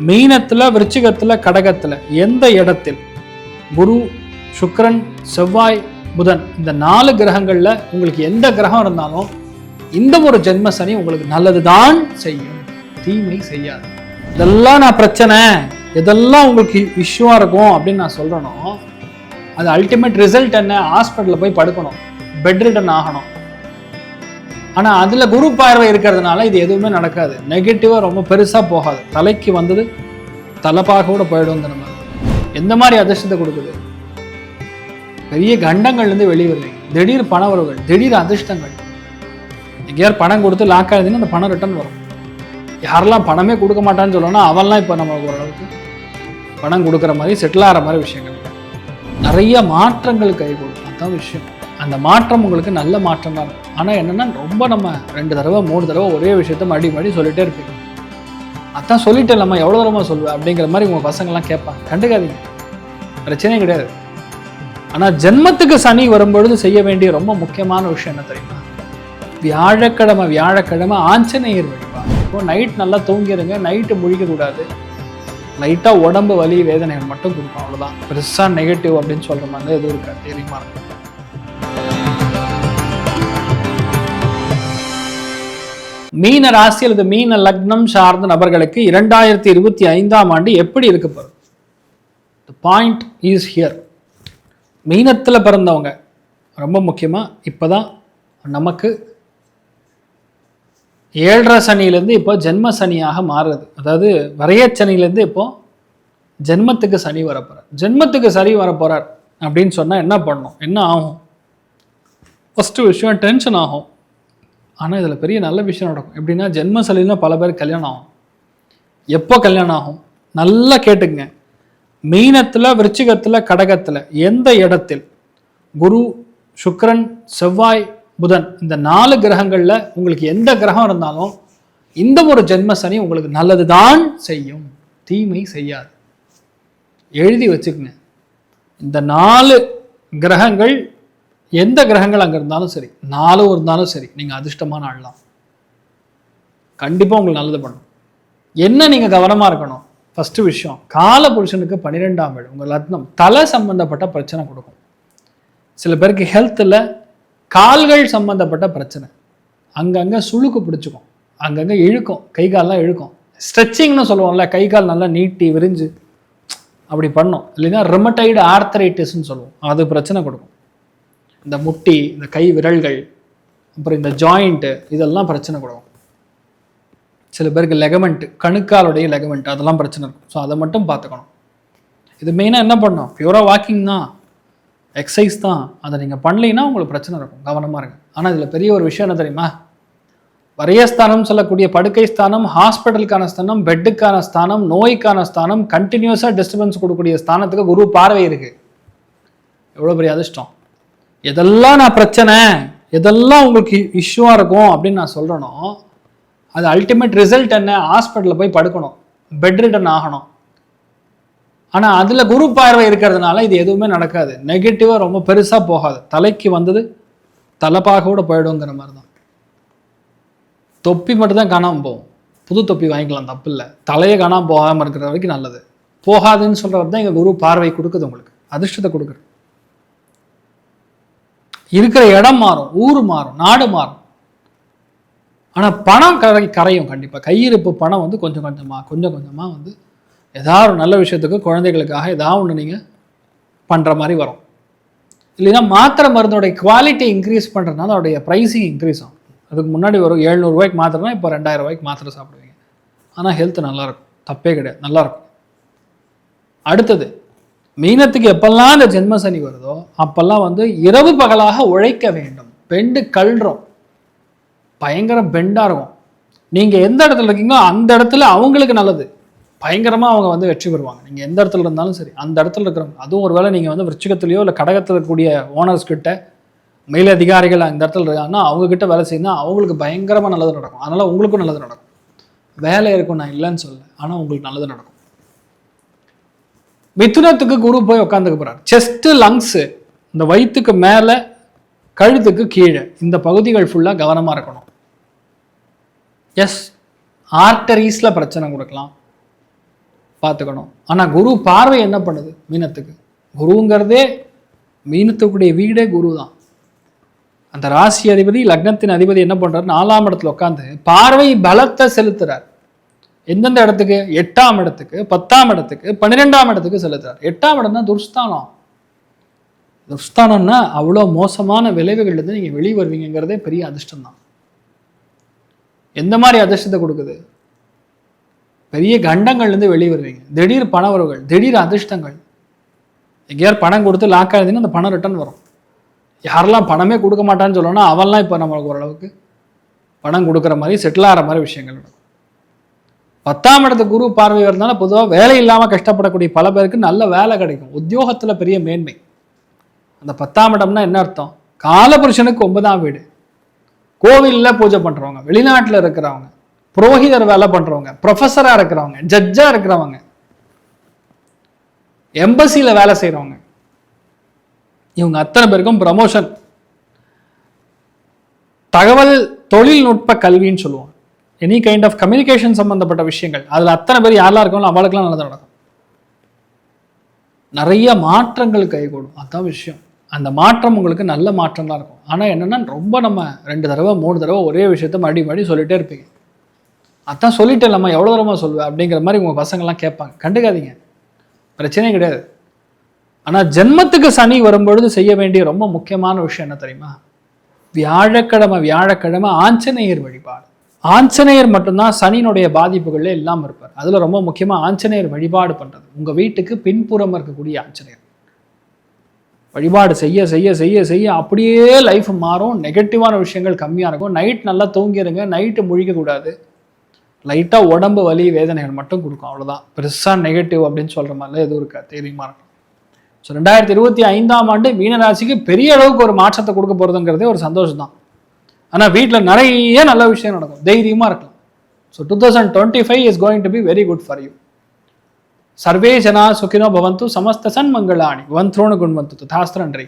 மீனத்தில், விருச்சிகத்தில், கடகத்தில் எந்த இடத்தில் குரு, சுக்கிரன், செவ்வாய், புதன் இந்த 4 கிரகங்களில் உங்களுக்கு எந்த கிரகம் இருந்தாலும் இந்த ஒரு ஜென்ம சனி உங்களுக்கு நல்லது தான் செய்யும், தீமை செய்யாது. இதெல்லாம் நான் பிரச்சனை, இதெல்லாம் உங்களுக்கு இஷ்யூவாக இருக்கும் அப்படின்னு நான் சொல்கிறேனோ அது அல்டிமேட் ரிசல்ட் என்ன? ஹாஸ்பிட்டலில் போய் படுக்கணும், பெட் ரிட்டன் ஆகணும். ஆனால் அதில் குரு பார்வை இருக்கிறதுனால இது எதுவுமே நடக்காது, நெகட்டிவாக ரொம்ப பெருசாக போகாது, தலைக்கு வந்தது தலைப்பாகோட போயிடுங்கிற மாதிரி. எந்த மாதிரி அதிர்ஷ்டத்தை கொடுக்குது? பெரிய கண்டங்கள்லேருந்து வெளியே வருவீங்க, திடீர் பண வரவுகள், திடீர் அதிர்ஷ்டங்கள். எங்கேயார் பணம் கொடுத்து லாக் ஆகுதுன்னா அந்த பணம் ரிட்டர்ன் வரும். யாரெல்லாம் பணமே கொடுக்க மாட்டான்னு சொல்லணும்னா அவன்லாம் இப்போ நம்மளுக்கு ஓரளவுக்கு பணம் கொடுக்குற மாதிரி செட்டில் ஆகிற மாதிரி விஷயங்கள், நிறைய மாற்றங்கள் கை கொடுக்கும். அதுதான் விஷயம். அந்த மாற்றம் உங்களுக்கு நல்ல மாற்றம் தான் இருக்கும். ஆனால் என்னென்னா ரொம்ப நம்ம 2 தடவை 3 தடவை ஒரே விஷயத்த மறுபடி சொல்லிகிட்டே இருப்பீங்க. அதான் சொல்லிட்டேன் நம்ம எவ்வளோ தூரமாக சொல்லுவேன் அப்படிங்கிற மாதிரி உங்கள் பசங்கள்லாம் கேட்பாங்க. கண்டுக்காதீங்க, பிரச்சனையே கிடையாது. ஆனால் ஜென்மத்துக்கு சனி வரும்பொழுது செய்ய வேண்டிய ரொம்ப முக்கியமான விஷயம் என்ன தெரியுமா? வியாழக்கிழமை ஆஞ்சநேயர் வழிபாடு. இப்போ நைட் நல்லா தூங்கிடுங்க, நைட்டு முழிக்கக்கூடாது, லைட்டாக உடம்பு வலி வேதனைகள் மட்டும் கொடுக்கும், அவ்வளோதான். பெருசாக நெகட்டிவ் அப்படின்னு சொல்கிற மாதிரி எதுவும் இருக்காது, தெரியுமா? மீன ராசி அல்லது மீன லக்னம் சார்ந்த நபர்களுக்கு 2025ஆம் ஆண்டு எப்படி இருக்க போகுது? The point is here. மீனத்தில் பிறந்தவங்க ரொம்ப முக்கியமாக இப்போதான் நமக்கு 7.5 சனியிலேருந்து இப்போ ஜென்ம சனியாக மாறுது. அதாவது வரையச்சனிலேருந்து இப்போ ஜென்மத்துக்கு சனி வரப்போகிறார். ஜென்மத்துக்கு சனி வரப்போகிறார் அப்படின்னு சொன்னால் என்ன பண்ணணும், என்ன ஆகும்? ஃபஸ்ட்டு விஷயம் டென்ஷன் ஆகும். ஆனால் இதில் பெரிய நல்ல விஷயம் நடக்கும். எப்படின்னா ஜென்ம சனியில் பல பேர் கல்யாணம் ஆகும். எப்போ கல்யாணம் ஆகும்? நல்லா கேட்டுக்குங்க. மீனத்தில், விருச்சிகத்தில், கடகத்தில் எந்த இடத்தில் குரு, சுக்கிரன், செவ்வாய், புதன் இந்த 4 கிரகங்களில் உங்களுக்கு எந்த கிரகம் இருந்தாலும் இந்த ஒரு ஜென்ம சனி உங்களுக்கு நல்லது தான் செய்யும், தீமை செய்யாது. எழுதி வச்சுக்கோங்க. இந்த 4 கிரகங்கள் எந்த கிரகங்கள் அங்கே இருந்தாலும் சரி, 4 இருந்தாலும் சரி, நீங்கள் அதிர்ஷ்டமான ஆளலாம். கண்டிப்பாக உங்களுக்கு நல்லது பண்ணும். என்ன நீங்கள் கவனமாக இருக்கணும்? ஃபஸ்ட்டு விஷயம், கால புருஷனுக்கு 12ஆம் வீடு உங்கள் லக்னம் தலை சம்பந்தப்பட்ட பிரச்சனை கொடுக்கும். சில பேருக்கு ஹெல்த்தில் கால்கள் சம்பந்தப்பட்ட பிரச்சனை, அங்கங்கே சுளுக்கு பிடிச்சிக்கும், அங்கங்கே இழுக்கும், கை கால்லாம் இழுக்கும். ஸ்ட்ரெச்சிங்னு சொல்லுவோம்ல, கை கால் நல்லா நீட்டி விரிஞ்சு அப்படி பண்ணோம். இல்லைன்னா ரிமட்டைடு ஆர்த்தரைட்டிஸ்ன்னு சொல்லுவோம், அது பிரச்சனை கொடுக்கும். இந்த முட்டி, இந்த கை விரல்கள், அப்புறம் இந்த ஜாயிண்ட்டு, இதெல்லாம் பிரச்சனை கொடுக்கும். சில பேருக்கு லெகமெண்ட்டு, கணுக்காலுடைய லெகமெண்ட், அதெல்லாம் பிரச்சனை இருக்கும். ஸோ அதை மட்டும் பார்த்துக்கணும். இது மெயினாக என்ன பண்ணணும்? பியூராக வாக்கிங் தான், எக்ஸசைஸ் தான். அதை நீங்கள் பண்ணலைன்னா உங்களுக்கு பிரச்சனை இருக்கும், கவனமாக இருங்க. ஆனால் இதில் பெரிய ஒரு விஷயம் என்ன தெரியுமா? வரையஸ்தானம் சொல்லக்கூடிய படுக்கை ஸ்தானம், ஹாஸ்பிட்டலுக்கான ஸ்தானம், பெட்டுக்கான ஸ்தானம், நோய்க்கான ஸ்தானம், கண்டினியூஸாக டிஸ்டர்பன்ஸ் கொடுக்கக்கூடிய ஸ்தானத்துக்கு குரு பார்வை இருக்குது. எவ்வளோ பெரிய அதிர்ஷ்டம்! எதெல்லாம் நான் பிரச்சனை, எதெல்லாம் உங்களுக்கு இஷ்யூவாக இருக்கும் அப்படின்னு நான் சொல்கிறேனோ அது அல்டிமேட் ரிசல்ட் என்ன? ஹாஸ்பிட்டலில் போய் படுக்கணும், பெட் ரிட்டன் ஆகணும். ஆனால் அதில் குரு பார்வை இருக்கிறதுனால இது எதுவுமே நடக்காது, நெகட்டிவாக ரொம்ப பெருசாக போகாது, தலைக்கு வந்தது தலைப்பாகோட போயிடுங்கிற மாதிரி தான். தொப்பி மட்டும் தான் காணாமல் போகும், புது தொப்பி வாங்கிக்கலாம், தப்பு இல்லை. தலையே காணாமல் போகாமல் இருக்கிற வரைக்கும் நல்லது. போகாதுன்னு சொல்கிறது தான் எங்கள் குரு பார்வை கொடுக்குது, உங்களுக்கு அதிர்ஷ்டத்தை கொடுக்குறது. இருக்கிற இடம் மாறும், ஊர் மாறும், நாடு மாறும். ஆனால் பணம் கரையும் கண்டிப்பாக. கையிருப்பு பணம் வந்து கொஞ்சம் கொஞ்சமாக வந்து ஏதாவது ஒரு நல்ல விஷயத்துக்கு, குழந்தைகளுக்காக ஏதாவது ஒன்று நீங்கள் பண்ணுற மாதிரி வரும். இல்லைன்னா மாத்திரை மருந்தோடைய குவாலிட்டி இன்க்ரீஸ் பண்ணுறதுனால அதோடைய ப்ரைஸிங் இன்க்ரீஸ் ஆகும். அதுக்கு முன்னாடி வரும் 700 ரூபாய்க்கு மாத்திரைனா இப்போ 2000 ரூபாய்க்கு மாத்திரை சாப்பிடுவீங்க. ஆனால் ஹெல்த் நல்லாயிருக்கும், தப்பே கிடையாது, நல்லாயிருக்கும். அடுத்தது, மீனத்துக்கு எப்பெல்லாம் இந்த ஜென்ம சனி வருதோ அப்பெல்லாம் வந்து இரவு பகலாக உழைக்க வேண்டும். பெண்டு கல்றோம், பயங்கர பெண்டாக இருக்கும். நீங்கள் எந்த இடத்துல இருக்கீங்களோ அந்த இடத்துல அவங்களுக்கு நல்லது, பயங்கரமாக அவங்க வந்து வெற்றி பெறுவாங்க. நீங்கள் எந்த இடத்துல இருந்தாலும் சரி, அந்த இடத்துல இருக்கிறவங்க, அதுவும் ஒரு வேளை நீங்கள் வந்து விருச்சிகத்துலையோ இல்லை கடகத்தில் இருக்கக்கூடிய ஓனர்ஸ் கிட்ட, மேல் அதிகாரிகள் அந்த இடத்துல இருக்காங்கன்னா அவங்கக்கிட்ட வேலை செய்யணும், அவங்களுக்கு பயங்கரமாக நல்லது நடக்கும். அதனால் உங்களுக்கும் நல்லது நடக்கும். வேலை இருக்கும், நான் இல்லைன்னு சொல்ல, ஆனால் உங்களுக்கு நல்லது நடக்கும். மிதுனத்துக்கு குரு போய் உட்காந்துக்க போகிறார். செஸ்ட்டு, லங்ஸு, இந்த வயிற்றுக்கு மேலே, கழுத்துக்கு கீழே, இந்த பகுதிகள் ஃபுல்லாக கவனமாக இருக்கணும். எஸ், ஆர்டரீஸில் பிரச்சனை கொடுக்கலாம், பார்த்துக்கணும். ஆனால் குரு பார்வை என்ன பண்ணுது மீனத்துக்கு? குருங்கிறதே மீனத்துக்குடைய வீடே குரு தான். அந்த ராசி அதிபதி லக்னத்தின் அதிபதி என்ன பண்றாரு? 4ஆம் இடத்துல உட்காந்து பார்வை பலத்தை செலுத்துறார். எந்தெந்த இடத்துக்கு? 8ஆம் இடத்துக்கு, 10ஆம் இடத்துக்கு, 12ஆம் இடத்துக்கு செலுத்துறார். 8ஆம் இடம்னா துர்ஸ்தானம். துர்ஸ்தானம்னா அவ்வளோ மோசமான விளைவுகள் இருந்து நீங்க வெளியே வருவீங்கிறதே பெரிய அதிர்ஷ்டம் தான். எந்த மாதிரி அதிர்ஷ்டத்தை கொடுக்குது? பெரிய கண்டங்கள்லேருந்து வெளியே வருவீங்க. திடீர் பணவரவுகள், திடீர் அதிர்ஷ்டங்கள். எங்கேயாவது பணம் கொடுத்து லாக் ஆகுதுன்னா அந்த பணம் ரிட்டர்ன் வரும். யாரெல்லாம் பணமே கொடுக்க மாட்டான்னு சொல்லணும்னா அவன்லாம் இப்போ நம்மளுக்கு ஓரளவுக்கு பணம் கொடுக்குற மாதிரி செட்டில் ஆகிற மாதிரி விஷயங்கள் நடக்கும். 10ஆம் இடத்துக்கு குரு பார்வை வரதுனால பொதுவாக வேலை இல்லாமல் கஷ்டப்படக்கூடிய பல பேருக்கு நல்ல வேலை கிடைக்கும். உத்தியோகத்தில் பெரிய மேன்மை. அந்த 10ஆம் இடம்னா என்ன அர்த்தம்? காலபுருஷனுக்கு 9ஆம் வீடு. கோவிலில் பூஜை பண்ணுறவங்க, வெளிநாட்டில் இருக்கிறவங்க, புரோகிதர் வேலை பண்ணுறவங்க, ப்ரொஃபஸராக இருக்கிறவங்க, ஜட்ஜாக இருக்கிறவங்க, எம்பசியில் வேலை செய்கிறவங்க, இவங்க அத்தனை பேருக்கும் ப்ரமோஷன். தகவல் தொழில்நுட்ப கல்வின்னு சொல்லுவோம். எனி கைண்ட் ஆஃப் கம்யூனிகேஷன் சம்பந்தப்பட்ட விஷயங்கள், அதில் அத்தனை பேர் யாரெல்லாம் இருக்காங்களோ அவளுக்கெல்லாம் நல்லது நடக்கும். நிறைய மாற்றங்கள் கைகூடும். அதுதான் விஷயம். அந்த மாற்றம் உங்களுக்கு நல்ல மாற்றம் தான் இருக்கும். ஆனால் என்னென்னா ரொம்ப நம்ம 2 தடவை 3 தடவை ஒரே விஷயத்த மறுபடி சொல்லிட்டே இருப்பீங்க. அதான் சொல்லிட்டேன் நம்ம எவ்வளோ தூரமாக சொல்லுவேன் அப்படிங்கிற மாதிரி உங்கள் பசங்கள்லாம் கேட்பாங்க. கண்டுக்காதீங்க, பிரச்சனையே கிடையாது. ஆனால் ஜென்மத்துக்கு சனி வரும்பொழுது செய்ய வேண்டிய ரொம்ப முக்கியமான விஷயம் என்ன தெரியுமா? வியாழக்கிழமை ஆஞ்சநேயர் வழிபாடு. ஆஞ்சநேயர் மட்டும்தான் சனியினுடைய பாதிப்புகளில் இல்லாமல் இருப்பார். அதில் ரொம்ப முக்கியமாக ஆஞ்சநேயர் வழிபாடு பண்ணுறது. உங்கள் வீட்டுக்கு பின்புறம் இருக்கக்கூடிய ஆஞ்சநேயர் வழிபாடு செய்ய செய்ய செய்ய செய்ய அப்படியே லைஃப் மாறும். நெகட்டிவான விஷயங்கள் கம்மியாக இருக்கும். நைட் நல்லா தூங்கிடுங்க. நைட்டு முழிக்கக்கூடாது. லைட்டாக உடம்பு வலி வேதனைகள் மட்டும் கொடுக்கும், அவ்வளோதான். பெருசாக நெகட்டிவ் அப்படின்னு சொல்கிற மாதிரிலாம் எதுவும் இருக்காது, தைரியமாக இருக்கும். ஸோ 2025ஆம் ஆண்டு மீனராசிக்கு பெரிய அளவுக்கு ஒரு மாற்றத்தை கொடுக்க போகிறதுங்கிறதே ஒரு சந்தோஷம் தான். ஆனால் வீட்டில் நிறைய நல்ல விஷயம் நடக்கும், தைரியமாக இருக்கலாம். So 2025 is going to be very good for you. சர்வே ஜனா சுகினோ பவந்து சமஸ்த சன்மங்களாணி வந்த்ரோணு குண்வந்து ததாஸ்து. நன்றி.